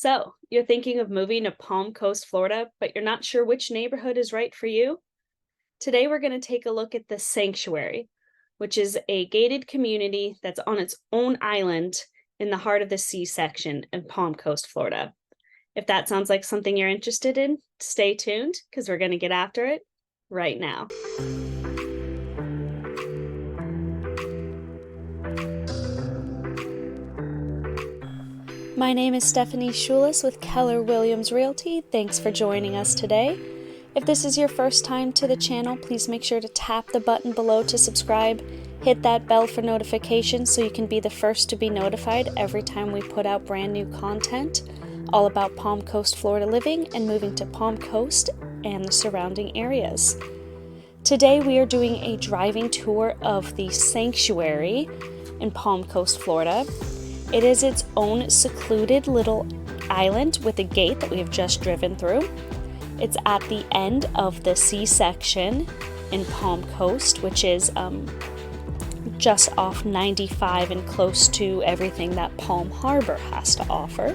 So, you're thinking of moving to Palm Coast, Florida, but you're not sure which neighborhood is right for you? Today, we're going to take a look at the Sanctuary, which is a gated community that's on its own island in the heart of the C section in Palm Coast, Florida. If that sounds like something you're interested in, stay tuned because we're going to get after it right now. My name is Stephanie Schulis with Keller Williams Realty. Thanks for joining us today. If this is your first time to the channel, please make sure to tap the button below to subscribe. Hit that bell for notifications so you can be the first to be notified every time we put out brand new content all about Palm Coast, Florida living and moving to Palm Coast and the surrounding areas. Today we are doing a driving tour of the Sanctuary in Palm Coast, Florida. It is its own secluded little island with a gate that we have just driven through. It's at the end of the C section in Palm Coast, which is just off 95 and close to everything that Palm Harbor has to offer.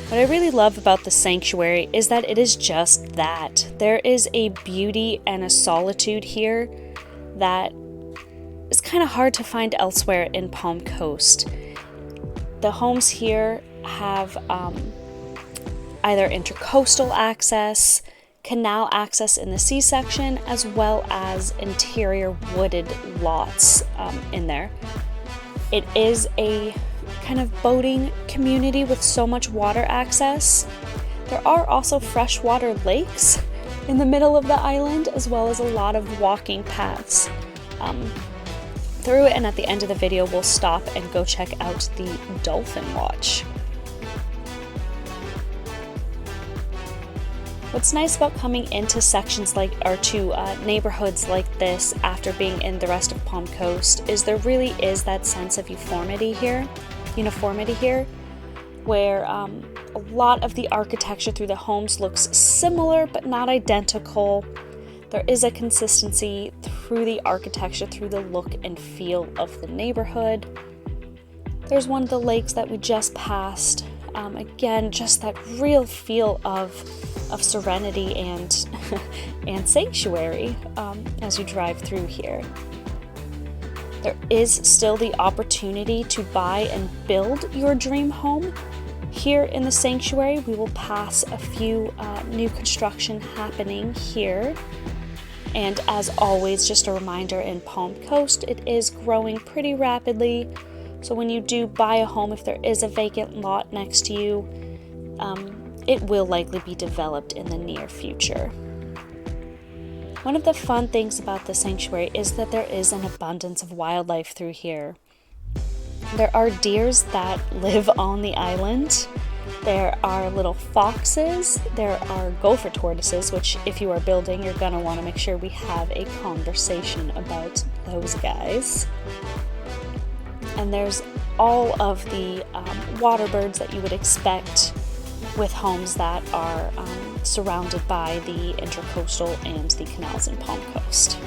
What I really love about the Sanctuary is that it is just that. There is a beauty and a solitude here that is kind of hard to find elsewhere in Palm Coast. The homes here have either intercoastal access, canal access in the C section, as well as interior wooded lots in there. It is a kind of boating community with so much water access. There are also freshwater lakes in the middle of the island, as well as a lot of walking paths through it, and at the end of the video we'll stop and go check out the Dolphin Watch. What's nice about coming into sections to neighborhoods like this after being in the rest of Palm Coast is there really is that sense of uniformity here, where a lot of the architecture through the homes looks similar but not identical. There is a consistency through the architecture, through the look and feel of the neighborhood. There's one of the lakes that we just passed. Again, just that real feel of serenity and and sanctuary as you drive through here. There is still the opportunity to buy and build your dream home. Here in the Sanctuary, we will pass a few new construction happening here. And as always, just a reminder, in Palm Coast, it is growing pretty rapidly. So when you do buy a home, if there is a vacant lot next to you, it will likely be developed in the near future. One of the fun things about the Sanctuary is that there is an abundance of wildlife through here. There are deers that live on the island. There are little foxes. There are gopher tortoises, which if you are building, you're going to want to make sure we have a conversation about those guys. And there's all of the water birds that you would expect with homes that are surrounded by the intercoastal and the canals in Palm Coast.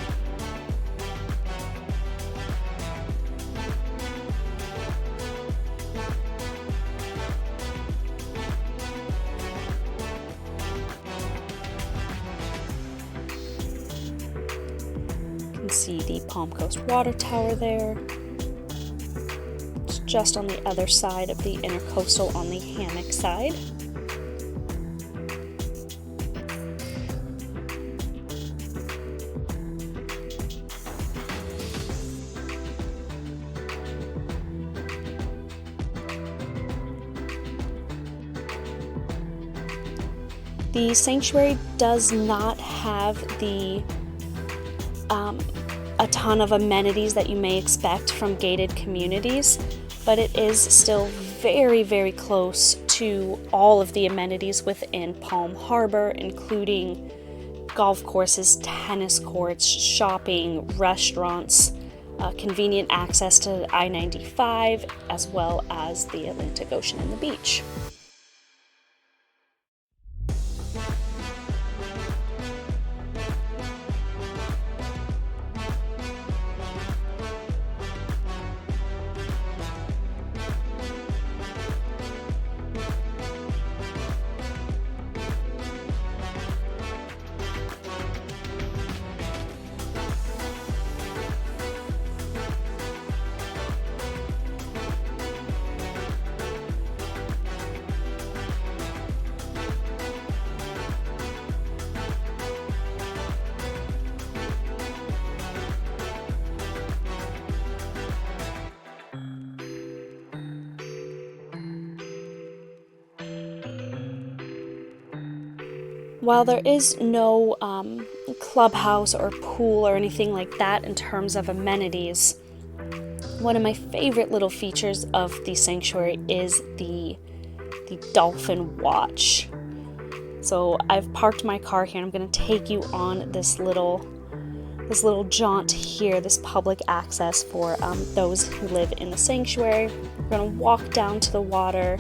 See the Palm Coast Water Tower there. It's just on the other side of the intercoastal on the hammock side. The Sanctuary does not have the a ton of amenities that you may expect from gated communities, but it is still very, very close to all of the amenities within Palm Harbor, including golf courses, tennis courts, shopping, restaurants, convenient access to I-95, as well as the Atlantic Ocean and the beach. While there is no clubhouse or pool or anything like that in terms of amenities, one of my favorite little features of the sanctuary is the Dolphin Watch. So I've parked my car here, and I'm going to take you on this little jaunt here, this public access for those who live in the sanctuary. We're going to walk down to the water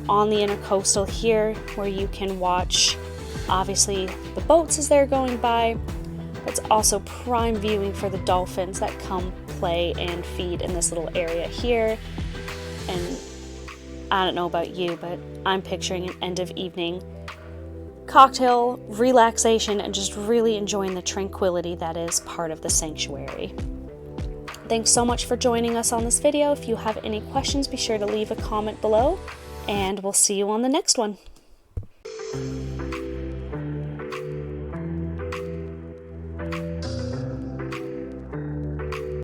on the intercoastal here, where you can watch, obviously, the boats as they're going by. It's also prime viewing for the dolphins that come play and feed in this little area here. And I don't know about you, but I'm picturing an end of evening cocktail, relaxation, and just really enjoying the tranquility that is part of the sanctuary. Thanks so much for joining us on this video. If you have any questions, be sure to leave a comment below, and we'll see you on the next one.